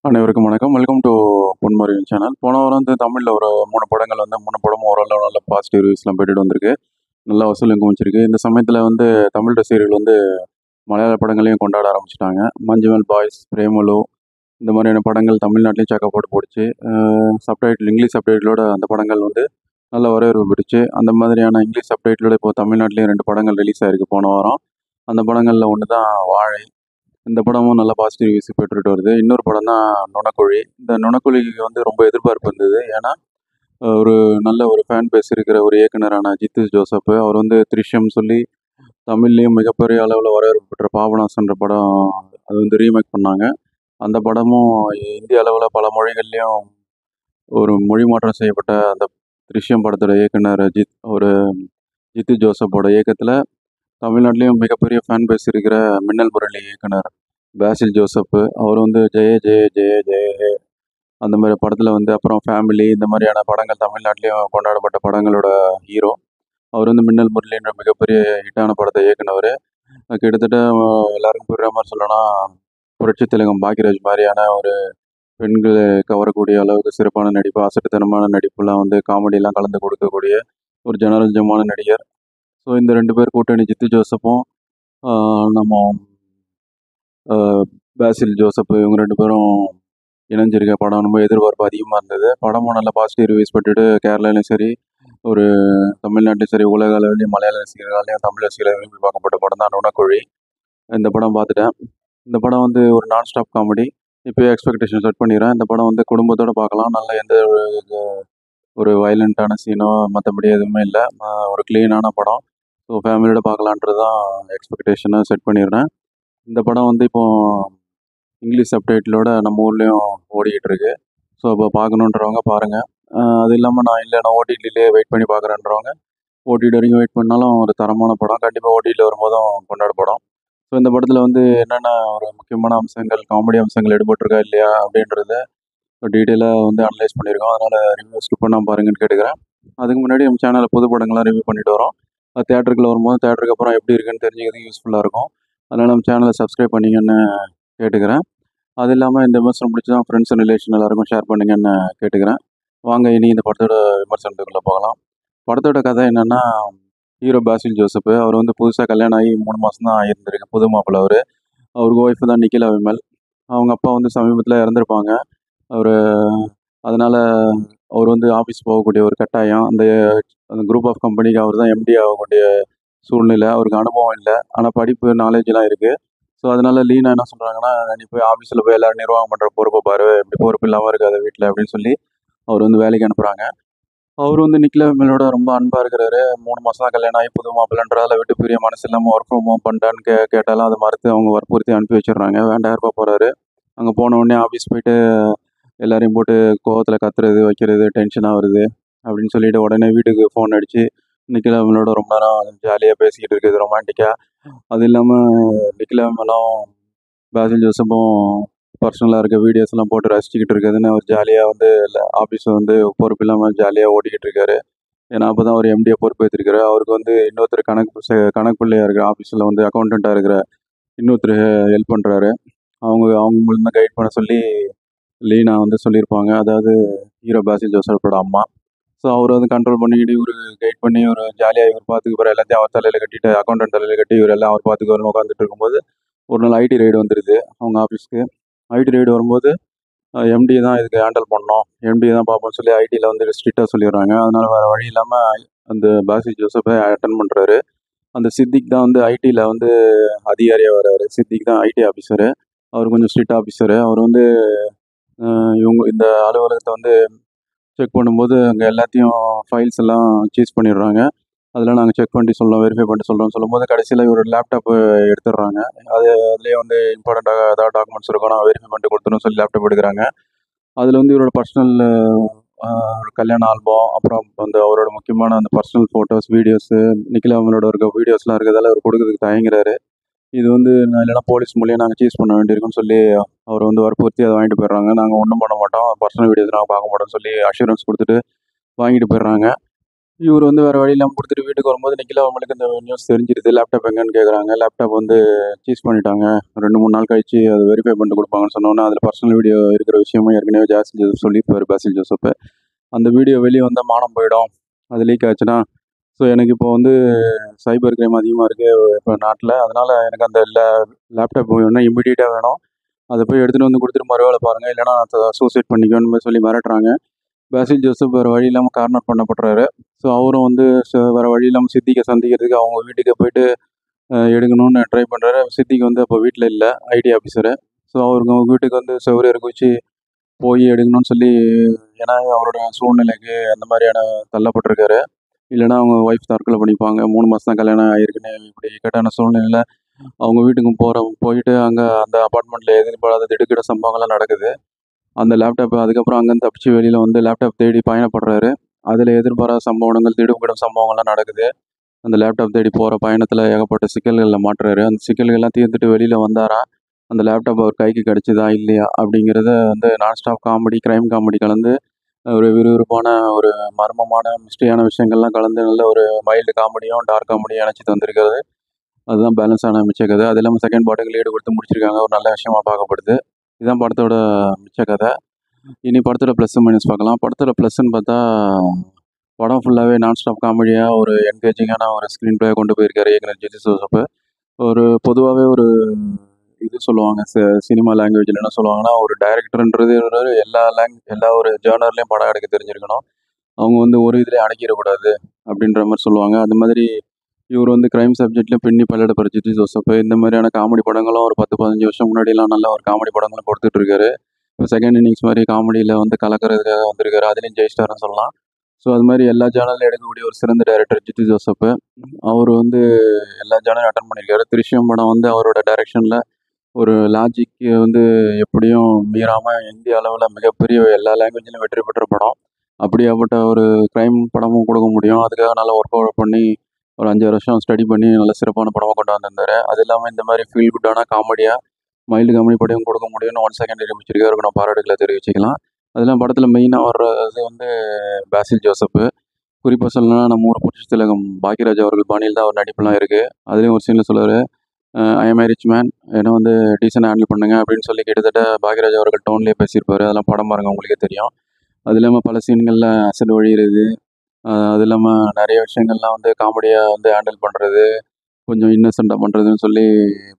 அனைவருக்கும் வணக்கம். Welcome to பொன்மொழியின் சேனல். போன வாரம் வந்து தமிழில் ஒரு 3 படங்கள் வந்து 3 படமும் ஓரளவு நல்ல பாசிட்டிவ் ரிவ்யூஸ்லாம் பெற்றுட்டு வந்திருக்கு. நல்லா வசூலும் குவிச்சிருக்கு. இந்த சமயத்தில் வந்து தமிழ் ரசிகர்கள் வந்து மலையாள படங்களையும் கொண்டாட ஆரம்பிச்சிட்டாங்க. மஞ்சுமல் பாய்ஸ், பிரேமலு இந்த மாதிரியான படங்கள் தமிழ்நாட்டிலையும் சக்கை போட்டு போட்டுச்சு. சப்டைட்டில் இங்கிலீஷ் சப்டைட்டிலோட அந்த படங்கள் வந்து நல்ல வரவேற்பு பெற்றுச்சு. அந்த மாதிரியான இங்கிலீஷ் சப்டைட்டிலோட இப்போ தமிழ்நாட்டிலையும் 2 படங்கள் ரிலீஸ் ஆயிருக்கு போன வாரம். அந்த படங்களில் ஒன்று தான் வாழை. இந்த படமும் நல்ல பாசிட்டிவ் ரிவ்யூஸ் பெற்றுட்டு வருது. இன்னொரு படம் தான் நுணக்குழி. இந்த நுணக்குழிக்கு வந்து ரொம்ப எதிர்பார்ப்பு இருந்தது. ஏன்னா ஒரு நல்ல ஒரு ஃபேன் பேஸ் இருக்கிற ஒரு இயக்குனரான ஜித்து ஜோசப் அவர் வந்து த்ரிஷ்யம் சொல்லி தமிழ்லேயும் மிகப்பெரிய அளவில் வரவேற்பு பெற்ற பாபநாசன்ற படம் அது வந்து ரீமேக் பண்ணாங்க. அந்த படமும் இந்திய அளவில் பல மொழிகள்லேயும் ஒரு மொழி மாற்றம் செய்யப்பட்ட அந்த த்ரிஷ்யம் படத்தோட இயக்குனர் ஜித்து ஜோசப்போட இயக்கத்தில் தமிழ்நாட்டிலையும் மிகப்பெரிய ஃபேன் பேஸ் இருக்கிற மின்னல் முரளி இயக்குனர் பாசில் ஜோசப் அவர் வந்து ஜெய ஜெய ஜெய ஜெய ஹே அந்த மாதிரி படத்தில் வந்து அப்புறம் ஃபேமிலி இந்த மாதிரியான படங்கள் தமிழ்நாட்டிலையும் கொண்டாடப்பட்ட படங்களோட ஹீரோ. அவர் வந்து மின்னல் முரளின்ற மிகப்பெரிய ஹிட்டான படத்தை இயக்குனவர். கிட்டத்தட்ட எல்லாருக்கும் புரிகிற மாதிரி சொல்லணும்னா புரட்சி திலகம் பாக்யராஜ் மாதிரியான ஒரு பெண்களை கவரக்கூடிய அளவுக்கு சிறப்பான நடிப்பு, அசட்டுத்தனமான நடிப்புலாம் வந்து காமெடியெலாம் கலந்து கொடுக்கக்கூடிய ஒரு ஜனரஞ்சமான நடிகர். ஸோ இந்த 2 பேர் கூட்டணி ஜித்து ஜோசப்பும் நம்ம பாசில் ஜோசப் இவங்க 2 பேரும் இணைஞ்சிருக்க படம் ரொம்ப எதிர்பார்ப்பு அதிகமாக இருந்தது. படமும் நல்ல பாசிட்டிவ் ரிவ்யூஸ் பெற்றுட்டு கேரளாலையும் சரி, ஒரு தமிழ்நாட்டிலும் சரி, உலக அளவிலையும் மலையாள ரசிகர்களாலையும் தமிழ் ரசிகர்களால் விரும்பி பார்க்கப்பட்ட படம் தான் நுணக்குழி. இந்த படம் பார்த்துட்டேன். இந்த படம் வந்து ஒரு நான் ஸ்டாப் காமெடி. இப்போயே எக்ஸ்பெக்டேஷன் செட் பண்ணிடுறேன். இந்த படம் வந்து குடும்பத்தோடு பார்க்கலாம். நல்ல எந்த ஒரு வயலண்ட்டான சீனோ மற்றபடி எதுவுமே இல்லை. ஒரு க்ளீனான படம். ஸோ ஃபேமிலியோட பார்க்கலான்றது தான் எக்ஸ்பெக்டேஷனை செட் பண்ணிடுறேன். இந்த படம் வந்து இப்போது இங்கிலீஷ் சப்டைட்டிலோட நம்ம ஊர்லேயும் ஓடிக்கிட்டு இருக்கு. ஸோ இப்போ பார்க்கணுன்றவங்க பாருங்கள். அது இல்லாமல் நான் ஓடிடிலேயே வெயிட் பண்ணி பார்க்குறேன்றவங்க ஓடிடி வரைக்கும் வெயிட் பண்ணாலும் ஒரு தரமான படம். கண்டிப்பாக ஓடிடியில் வரும்போதும் கொண்டாட படம். ஸோ இந்த படத்தில் வந்து என்னென்ன ஒரு முக்கியமான அம்சங்கள், காமெடி அம்சங்கள் எடுபட்டிருக்கா இல்லையா அப்படின்றத டீட்டெயிலாக வந்து அனலைஸ் பண்ணியிருக்கோம். அதனால் ரிவ்யூ ஸ்கிப் பண்ணாமல் பாருங்கன்னு கேட்டுக்கிறேன். அதுக்கு முன்னாடி நம்ம சேனலில் புது படங்கள்லாம் ரிவ்யூ பண்ணிட்டு வரோம். அது தேட்டருக்குள்ள வரும்போது தேட்டருக்கு அப்புறம் எப்படி இருக்குன்னு தெரிஞ்சுக்கிறதுக்கு யூஸ்ஃபுல்லாக இருக்கும். அதனால் நம்ம சேனலை சப்ஸ்கிரைப் பண்ணிங்கன்னு கேட்டுக்கிறேன். அது இல்லாமல் இந்த விமர்சனம் பிடிச்சா ஃப்ரெண்ட்ஸ் அண்ட் ரிலேஷன் எல்லாருக்கும் ஷேர் பண்ணுங்கன்னு கேட்டுக்கிறேன். வாங்க இனி இந்த படத்தோட விமர்சனத்துக்குள்ளே போகலாம். படத்தோட கதை என்னென்னா, ஹீரோ பாசில் ஜோசப் அவர் வந்து புதுசாக கல்யாணம் ஆகி 3 மாதம் தான் ஆகியிருந்திருக்கு. புது மாப்பிள்ளை அவர். அவருக்கு ஒய்ஃபு தான் நிக்கிலா விமல். அவங்க அப்பா வந்து சமீபத்தில் இறந்துருப்பாங்க. அவர் அதனால் அவர் வந்து ஆஃபீஸ் போகக்கூடிய ஒரு கட்டாயம். அந்த குரூப் ஆஃப் கம்பெனிக்கு அவர் தான் எம்டி ஆகக்கூடிய சூழ்நிலை. அவருக்கு அனுபவம் இல்லை. ஆனால் படிப்பு நாலேஜெலாம் இருக்குது. ஸோ அதனால் லீனா என்ன சொல்கிறாங்கன்னா, நீ போய் ஆஃபீஸில் போய் எல்லோரும் நிர்வாகம் பண்ணுற பொறுப்பை பாரு, இப்படி பொறுப்பு இல்லாமல் இருக்காது வீட்டில் அப்படின்னு சொல்லி அவர் வந்து வேலைக்கு அனுப்புகிறாங்க. அவர் வந்து நிக்கிலா விமலோட ரொம்ப அன்பாக இருக்கிறாரு. 3 மாதம் தான் கல்யாணம் ஆகி புது மாப்பிள்ளைன்றதால விட்டு பிரிய மனசு இல்லாமல் ஒர்க் ஃப்ரம் ஹோம் பண்ணிட்டான்னு கேட்டாலும் அதை மறுத்து அவங்க வற்புறுத்தி அனுப்பி வச்சிடுறாங்க. வேண்டாயிரரூபா போகிறாரு. அங்கே போன உடனே ஆஃபீஸ் போயிட்டு எல்லாரையும் போட்டு கோவத்தில் கத்துறது, வைக்கிறது, டென்ஷனாக வருது அப்படின்னு சொல்லிட்டு உடனே வீட்டுக்கு ஃபோன் அடித்து நிக்கிலா விமலோட ரொம்ப நேரம் ஜாலியாக பேசிக்கிட்டு இருக்குது ரொமான்டிக்காக. அது இல்லாமல் நிக்கிலா விமலும் பாசில் ஜோசப்பும் பர்சனலாக இருக்க வீடியோஸ்லாம் போட்டு ரசிச்சுக்கிட்டு இருக்குதுன்னு அவர் ஜாலியாக வந்து ஆஃபீஸை வந்து பொறுப்பு இல்லாமல் ஜாலியாக ஓடிக்கிட்டு இருக்காரு. ஏன்னா அப்போ தான் அவர் எம்டியை பொறுப்பேற்றிருக்காரு. அவருக்கு வந்து இன்னொருத்தர் கணக்கு பிள்ளையாக இருக்கிற ஆஃபீஸில் வந்து அக்கௌண்டண்ட்டாக இருக்கிற இன்னொருத்தர் ஹெல்ப் பண்ணுறாரு. அவங்க மூலமாக கைட் பண்ண சொல்லி லீனா வந்து சொல்லியிருப்பாங்க. அதாவது ஹீரோ பாசில் ஜோசப்போட அம்மா. ஸோ அவர் வந்து கண்ட்ரோல் பண்ணிக்கிட்டு இவர் கைட் பண்ணி ஒரு ஜாலியாக இவர் பார்த்துக்குவார். எல்லாத்தையும் அவர் தலையில் கட்டிட்டு அக்கௌண்டன்ட் தலையில் கட்டி இவர் எல்லாம் அவர் பார்த்துக்குவாருன்னு உட்காந்துட்டு இருக்கும்போது ஒரு நாள் ஐடி ரைடு வந்துடுது அவங்க ஆஃபீஸ்க்கு. ஐடி ரைடு வரும்போது எம்டி தான் இதுக்கு ஹேண்டில் பண்ணோம், எம்டி தான் பார்ப்போம்னு சொல்லி ஐடியில் வந்து ஸ்ட்ரிக்டாக சொல்லிடுறாங்க. அதனால் வேறு வழி இல்லாமல் அந்த பாசில் ஜோசப்பை அட்டன் பண்ணுறாரு. அந்த சித்திக் தான் வந்து ஐடியில் வந்து அதிகாரியாக வர்றாரு. சித்திக் தான் ஐடி ஆஃபீஸரு. அவர் கொஞ்சம் ஸ்ட்ரிக்ட் ஆஃபீஸரு. அவர் வந்து இந்த அலுவலகத்தை வந்து செக் பண்ணும்போது அங்கே எல்லாத்தையும் ஃபைல்ஸ் எல்லாம் சீஸ் பண்ணிடுறாங்க. அதெல்லாம் நாங்கள் செக் பண்ணி சொல்கிறோம், வெரிஃபை பண்ணிட்டு சொல்கிறோம்னு சொல்லும்போது கடைசியில் இவர் லேப்டாப்பு எடுத்துடுறாங்க. அதுலேயே வந்து இம்பார்ட்டண்ட்டாக ஏதாவது டாக்குமெண்ட்ஸ் இருக்கும், நான் வெரிஃபை பண்ணிட்டு கொடுத்துருன்னு சொல்லி லேப்டாப் எடுக்கிறாங்க. அதில் வந்து இவரோட பர்சனல் கல்யாண ஆல்பம், அப்புறம் வந்து அவரோட முக்கியமான அந்த பர்சனல் ஃபோட்டோஸ், வீடியோஸு, நிக்கிலா விமலோட இருக்க வீடியோஸ்லாம் இருக்கிறதால அவர் கொடுக்கறதுக்கு தயங்குறாரு. இது வந்து இல்லைனா போலீஸ் மூலியம் நாங்கள் சீஸ் பண்ண வேண்டியிருக்குன்னு சொல்லி அவர் வந்து வற்புறுத்தி அதை வாங்கிட்டு போயிடுறாங்க. நாங்கள் ஒன்றும் பண்ண மாட்டோம், பர்சனல் வீடியோஸ் நாங்கள் பார்க்க மாட்டோம்னு சொல்லி அஷூரன்ஸ் கொடுத்துட்டு வாங்கிட்டு போயிடுறாங்க. இவர் வந்து வேறு வழி இல்லாமல் கொடுத்துட்டு வீட்டுக்கு வரும்போது நிக்கில் அவங்களுக்கு இந்த நியூஸ் தெரிஞ்சிருது. லேப்டாப் எங்கன்னு கேட்குறாங்க. லேப்டாப் வந்து சீஸ் பண்ணிட்டாங்க. 2-3 நாள் கழிச்சு அது வெரிஃபை பண்ணிட்டு கொடுப்பாங்கன்னு சொன்னோன்னே, அதில் பர்சனல் வீடியோ இருக்கிற விஷயமும் ஏற்கனவே ஜாசில் ஜோசப் சொல்லியிருப்பாரு, பாசில் ஜோசப். அந்த வீடியோ வெளியே வந்தால் மானம் போயிடும். அது லீக் ஆச்சுன்னா. ஸோ எனக்கு இப்போ வந்து சைபர் கிரைம் அதிகமாக இருக்குது இப்போ நாட்டில். அதனால் எனக்கு அந்த லேப்டாப் வேணும், இம்மிடியேட்டாக வேணும். அதை போய் எடுத்துகிட்டு வந்து கொடுத்துட்டு மறுவேளை பாருங்கள், இல்லைனா சூசைட் பண்ணிக்கோன்னு சொல்லி மிரட்டுறாங்க. பாசில் ஜோசப் வேறு வழி இல்லாமல் கார்னர் பண்ணப்படுறாரு. ஸோ அவரும் வந்து வேறு வழி இல்லாமல் சித்திக்கை சந்திக்கிறதுக்கு அவங்க வீட்டுக்கு போயிட்டு எடுக்கணும்னு ட்ரை பண்ணுறாரு. சித்திக்கு வந்து அப்போ வீட்டில் இல்லை, ஐடி ஆஃபீஸரு. ஸோ அவருக்கு அவங்க வீட்டுக்கு வந்து செவரேருக்கு வச்சு போய் எடுக்கணும்னு சொல்லி, ஏன்னா அவரோட சூழ்நிலைக்கு அந்த மாதிரியான தள்ளப்பட்டிருக்காரு. இல்லைனா அவங்க ஒய்ஃப் தற்கொலை பண்ணிப்பாங்க. 3 மாதம் தான் கல்யாணம் ஆகிருக்குன்னு இப்படி இக்கட்டான சூழ்நிலையில் அவங்க வீட்டுக்கு போயிட்டு அங்கே அந்த அப்பார்ட்மெண்ட்டில் எதிர்பாராத திடுக்கிட சம்பவங்கள்லாம் நடக்குது. அந்த லேப்டாப் அதுக்கப்புறம் அங்கேருந்து தப்பிச்சு வெளியில் வந்து லேப்டாப் தேடி பயணப்படுறாரு. அதில் எதிர்பாராத சம்பவங்கள், திடுக்கிடும் சம்பவங்கள்லாம் நடக்குது. அந்த லேப்டாப் தேடி போகிற பயணத்தில் ஏகப்பட்ட சிக்கல்களில் மாட்டுறாரு. அந்த சிக்கல்கள்லாம் தீர்த்துட்டு வெளியில் வந்தாரா, அந்த லேப்டாப் அவர் கைக்கு கிடச்சிதா இல்லையா அப்படிங்கிறத வந்து நான் ஸ்டாப் காமெடி, க்ரைம் காமெடி கலந்து ஒரு விறுவிறுப்பான, ஒரு மர்மமான, மிஸ்ட்ரியான விஷயங்கள்லாம் கலந்து நல்ல ஒரு மைல்டு காமெடியும், டார்க் காமெடியும் இணைச்சி தந்திருக்கிறது. அதுதான் பேலன்ஸான மிச்ச கதை. அது இல்லாமல் செகண்ட் பார்ட்டுக்கு லீடு கொடுத்து முடிச்சிருக்காங்க. ஒரு நல்ல விஷயமா பார்க்கப்படுது. இதுதான் படத்தோட மிச்ச கதை. இனி படத்தோட ப்ளஸ் மைனஸ் பார்க்கலாம். படத்தோட ப்ளஸ்ன்னு பார்த்தா, படம் ஃபுல்லாகவே நான் ஸ்டாப் காமெடியாக ஒரு என்கேஜிங்கான ஒரு ஸ்க்ரீன் ப்ளே கொண்டு போயிருக்காரு இயக்குனர் ஜிஜி ஜோசப். ஒரு பொதுவாகவே ஒரு இது சொல்லுவாங்க, சினிமா லாங்குவேஜில் என்ன சொல்லுவாங்கன்னா, ஒரு டைரக்டர்ன்றது எல்லா ஒரு ஜேர்னர்லேயும் படம் எடுக்க தெரிஞ்சிருக்கணும். அவங்க வந்து ஒரு இதிலே அடக்கிடக்கூடாது அப்படின்ற மாதிரி சொல்லுவாங்க. அந்த மாதிரி இவர் வந்து க்ரைம் சப்ஜெக்ட்லையும் பின்னி பல்லெடுப்பார் ஜிஜி ஜோசப். இந்த மாதிரியான காமெடி படங்களும் ஒரு 10-15 வருஷம் முன்னாடிலாம் நல்ல ஒரு காமெடி படங்களும் கொடுத்துட்ருக்காரு. இப்போ செகண்ட் இன்னிங்ஸ் மாதிரி காமெடியில் வந்து கலக்கிறதுக்காக வந்திருக்காரு. அதுலேயும் ஜெயிஸ்டார்னு சொல்லலாம். ஸோ அது மாதிரி எல்லா ஜேர்னல்லையும் எடுக்கக்கூடிய ஒரு சிறந்த டைரக்டர் ஜிஜி ஜோசப். அவர் வந்து எல்லா ஜேர்னலையும் அட்டன் பண்ணியிருக்காரு. திருஷ்யம் படம் வந்து அவரோட டைரக்ஷனில் ஒரு லாஜிக்கு வந்து எப்படியும் மீறாமல் இந்திய அளவில் மிகப்பெரிய எல்லா லாங்குவேஜ்லையும் வெற்றி பெற்ற படம். அப்படியாப்பட்ட ஒரு க்ரைம் படமும் கொடுக்க முடியும். அதுக்காக நல்லா ஒர்க் அவுட் பண்ணி ஒரு 5 வருஷம் ஸ்டடி பண்ணி நல்ல சிறப்பான படமாக கொண்டு வந்திருந்தாரு. அது இல்லாமல் இந்த மாதிரி ஃபீல் குட்டான காமெடியாக மைல்டு காமெடி படம் கொடுக்க முடியும்னு ஒன் செகண்ட் நிரூபிச்சிருக்காரு. அவருக்கு நான் பாராட்டுகளை தெரிவிச்சுக்கலாம். அதெல்லாம் படத்தில் மெயினாக வர்றது வந்து பாசில் ஜோசப். குறிப்பாக சொல்லணும்னா நம்ம ஊர் புரட்சி திலகம் பாக்கியராஜ் அவர்கள் பாணியில் தான் அவர் நடிப்புலாம் இருக்குது. அதுலேயும் ஒரு சீனில் சொல்லுவார், I M A rich man, ஏன்னா வந்து டீசெண்டாக ஹேண்டில் பண்ணுங்க அப்படின்னு சொல்லி கிட்டத்தட்ட பாக்கியராஜ் அவர்கள் டோன்லேயே பேசியிருப்பார். அதெல்லாம் படம் பாருங்க உங்களுக்கே தெரியும். அது இல்லாமல் பல சீன்களில் அசடு வழிகிறது, அது இல்லாமல் நிறைய விஷயங்கள்லாம் வந்து காமெடியாக வந்து ஹேண்டில் பண்ணுறது, கொஞ்சம் இன்னசென்ட்டாக பண்ணுறதுன்னு சொல்லி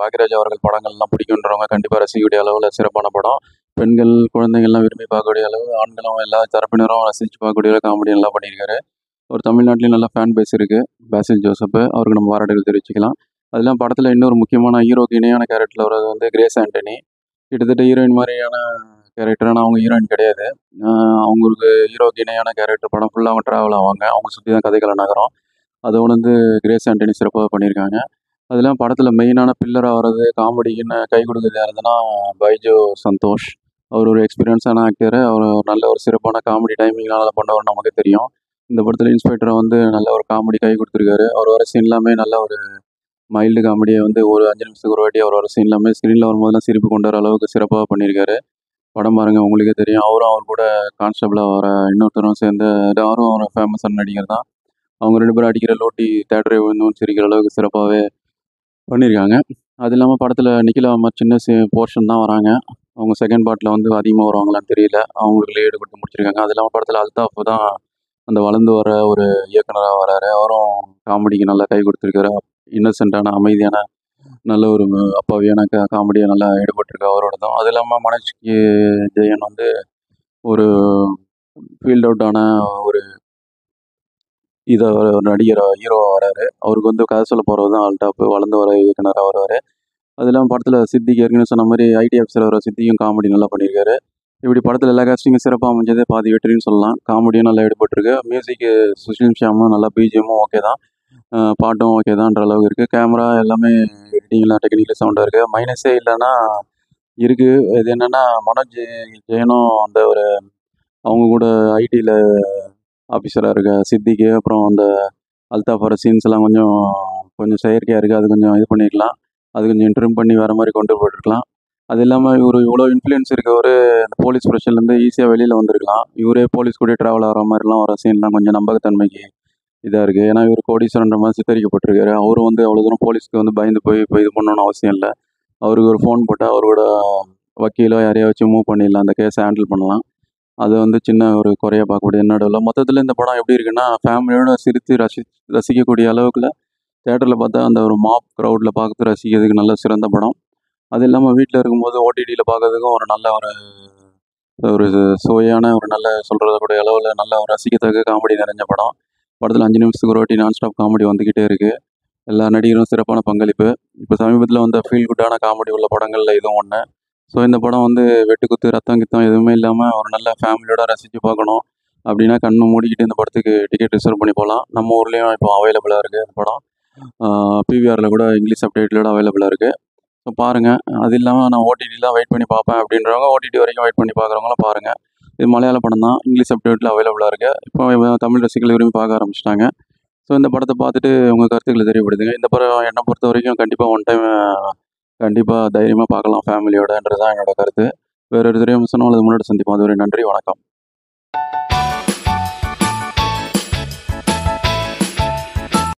பாக்கியராஜ் அவர்கள் படங்கள்லாம் பிடிக்குன்றவங்க கண்டிப்பாக ரசிக்கக்கூடிய அளவில் சிறப்பான படம். பெண்கள், குழந்தைங்கள்லாம் விரும்பி பார்க்கக்கூடிய அளவு, ஆண்களும் எல்லா தரப்பினரும் ரசித்து பார்க்கக்கூடிய அளவு காமெடி நல்லா பண்ணியிருக்காரு. ஒரு தமிழ்நாட்டிலையும் நல்ல ஃபேன் பேஸ் இருக்குது பாசில் ஜோசப். அவருக்கு நம்ம பாராட்டுகள் தெரிவிச்சுக்கலாம். அதெல்லாம் படத்தில் இன்னொரு முக்கியமான ஹீரோக்கு இணையான கேரக்டரில் வர்றது வந்து கிரேஸ் ஆண்டனி. கிட்டத்தட்ட ஹீரோயின் மாதிரியான கேரக்டர், ஆனால் அவங்க ஹீரோயின் கிடையாது. அவங்களுக்கு ஹீரோக்கு இணையான கேரக்டர். படம் ஃபுல்லாக அவங்க ட்ராவல் ஆவாங்க, அவங்க சுற்றி தான் கதைகளை நகரும். அதை உணர்ந்து கிரேஸ் ஆண்டனி சிறப்பாக பண்ணியிருக்காங்க. அதெல்லாம் படத்தில் மெயினான பில்லராக வர்றது, காமெடிக்குன்னு கை கொடுக்குறது யாருதுன்னா பைஜு சந்தோஷ். அவர் ஒரு எக்ஸ்பீரியன்ஸான ஆக்டரு. அவர் நல்ல ஒரு சிறப்பான காமெடி டைமிங்லாம் பண்ணவர் நமக்கு தெரியும். இந்த படத்தில் இன்ஸ்பெக்டரை வந்து நல்ல ஒரு காமெடி கை கொடுத்துருக்காரு. அவர் வர சீன் எல்லாமே நல்ல ஒரு மைல்டு காமெடியை வந்து ஒரு 5 நிமிஷத்துக்கு ஒரு வாட்டி அவர் வர சீன் எல்லாமே ஸ்க்ரீனில் வரும்போதெல்லாம் சிரிப்பு கொண்டு வர அளவுக்கு சிறப்பாக பண்ணியிருக்காரு. படம் பாருங்கள் உங்களுக்கே தெரியும். அவரும் அவர் கூட கான்ஸ்டபிளாக வர இன்னொருத்தரும் சேர்ந்து, அவரும் ஒரு ஃபேமஸான நடிகர் தான். அவங்க 2 பேரும் அடிக்கிற லோட்டி தேட்டரே விழுந்தும் சிரிக்கிற அளவுக்கு சிறப்பாகவே பண்ணியிருக்காங்க. அது இல்லாமல் படத்தில் நிக்கிலா அம்மா சின்ன போர்ஷன் தான் வராங்க. அவங்க செகண்ட் பார்ட்டில் வந்து அதிகமாக வருவாங்களான்னு தெரியல. அவங்களுக்கு லீடு கொடுத்து முடிச்சிருக்காங்க. அது இல்லாமல் படத்தில் அல்தாஃப் தான் அந்த வளர்ந்து வர ஒரு இயக்குனராக வராரு. அவரும் காமெடிக்கு நல்லா கை கொடுத்துருக்காரு. இன்னசென்ட்டான, அமைதியான, நல்ல ஒரு அப்பாவியான காமெடியை நல்லா ஈடுபட்டிருக்கு அவரோடதும். அது இல்லாமல் மனோஜ் ஜெயன் வந்து ஒரு ஃபீல்ட் அவுட்டான ஒரு நடிகராக ஹீரோவாக வராரு. அவருக்கு வந்து கதை சொல்ல போகிறது தான் அல்டாஃப், வளர்ந்து வர இயக்குனராக வருவார். அது இல்லாமல் படத்தில் சித்திக் ஏற்கனவே சொன்ன மாதிரி ஐடி ஆஃபீஸில் வர சித்திக்கும் காமெடி நல்லா பண்ணியிருக்காரு. இப்படி படத்தில் எல்லா காஸ்டிங்கும் சிறப்பாக அமைஞ்சதே பாதி வெற்றின்னு சொல்லலாம். காமெடியும் நல்லா ஈடுபட்டிருக்கு. மியூசிக்கு சுஷில் ஷியாமும் நல்லா, பிஜிஎம்மும் ஓகே தான், பாட்டும் ஓகே தான்ன்ற அளவுக்கு இருக்குது. கேமரா எல்லாமே எடிட்டிங்லாம் டெக்னிக்கலி சவுண்டாக இருக்குது. மைனஸே இல்லைன்னா இருக்குது. இது என்னென்னா மனோஜ் ஜெயனும் அந்த ஒரு அவங்க கூட ஐடியில் ஆஃபீஸராக இருக்க சித்திக்கு, அப்புறம் அந்த அல்தாஃப் வர சீன்ஸ்லாம் கொஞ்சம் கொஞ்சம் செயற்கையாக இருக்குது. அது கொஞ்சம் இது பண்ணியிருக்கலாம். அது கொஞ்சம் ட்ரிம் பண்ணி வேறு மாதிரி கொண்டு போயிருக்கலாம். அது இல்லாமல் இவர் இவ்வளோ இன்ஃப்ளூயன்ஸ் இருக்கவர் அந்த போலீஸ் ப்ரொஃபஷன்லேருந்து ஈஸியாக வெளியில் வந்திருக்கலாம். இவரே போலீஸ் கூட ட்ராவல் ஆகிற மாதிரிலாம் வர சீன்லாம் கொஞ்சம் நம்பகத்தன்மைக்கு இதாக இருக்குது. ஏன்னா இவர் கோடீஸ்வரன்ற மாதிரி சித்தரிக்கப்பட்டிருக்காரு. அவரும் வந்து அவ்வளோ தூரம் போலீஸ்க்கு வந்து பயந்து போய் இப்போ இது பண்ணணும்னு அவசியம் இல்லை. அவருக்கு ஒரு ஃபோன் போட்டால் அவரோட வக்கீலோ யாரையோ வச்சு மூவ் பண்ணிடலாம், அந்த கேஸை ஹேண்டில் பண்ணலாம். அது வந்து சின்ன ஒரு குறையா பார்க்கக்கூடிய நடுவில் மொத்தத்தில் இந்த படம் எப்படி இருக்குன்னா, ஃபேமிலியோட சிரித்து ரசிக்கக்கூடிய அளவுக்குள்ள தேட்டரில் பார்த்தா அந்த ஒரு மாப் க்ரௌடில் பார்த்து ரசிக்கிறதுக்கு நல்ல சிறந்த படம். அது இல்லாமல் வீட்டில் இருக்கும்போது ஓடிடியில் பார்க்கறதுக்கும் ஒரு நல்ல ஒரு சுவையான ஒரு நல்ல சொல்கிறக்கூடிய அளவில் நல்ல ஒரு ரசிக்கத்தக்க காமெடி நிறைஞ்ச படம். படத்தில் 5 நிமிஷத்துக்கு ஒரு வாட்டி நான் ஸ்டாப் காமெடி வந்துக்கிட்டே இருக்குது. எல்லா நடிகரும் சிறப்பான பங்களிப்பு. இப்போ சமீபத்தில் வந்த ஃபீல் குட்டான காமெடி உள்ள படங்களில் இதுவும் ஒன்று. ஸோ இந்த படம் வந்து வெட்டுக்குத்து, ரத்தம் கித்தம் எதுவுமே இல்லாமல் ஒரு நல்ல ஃபேமிலியோட ரசித்து பார்க்கணும் அப்படின்னா, கண்ணு மூடிக்கிட்டு இந்த படத்துக்கு டிக்கெட் ரிசர்வ் பண்ணி போகலாம். நம்ம ஊர்லேயும் இப்போ அவைலபிளாக இருக்குது இந்த படம். பிவிஆரில் கூட இங்கிலீஷ் சப்டைட்டிலோட அவைலபிளாக இருக்குது. ஸோ பாருங்கள். அது இல்லாமல் நான் ஓடிடியில் தான் வெயிட் பண்ணி பார்ப்பேன் அப்படின்றவங்க ஓடிடி வரைக்கும் வெயிட் பண்ணி பார்க்குறவங்களாம் பாருங்கள். இது மலையாள படம் தான். இங்கிலீஷ் சப்டைட்டில் அவைலபிளாக இருக்குது. இப்போ தமிழ் ரசிகர்கள் விரும்பி பார்க்க ஆரம்பிச்சிட்டாங்க. ஸோ இந்த படத்தை பார்த்துட்டு உங்கள் கருத்துக்களை தெரியப்படுத்துங்க. இந்த படம் என்னை பொறுத்த வரைக்கும் கண்டிப்பாக ஒன் டைம் கண்டிப்பாக தைரியமாக பார்க்கலாம் ஃபேமிலியோடன்றது தான் என்னோட கருத்து. வேறு ஒரு துறை விமர்சனம் அல்லது முன்னாடி சந்திப்போம். அதுவரை நன்றி, வணக்கம்.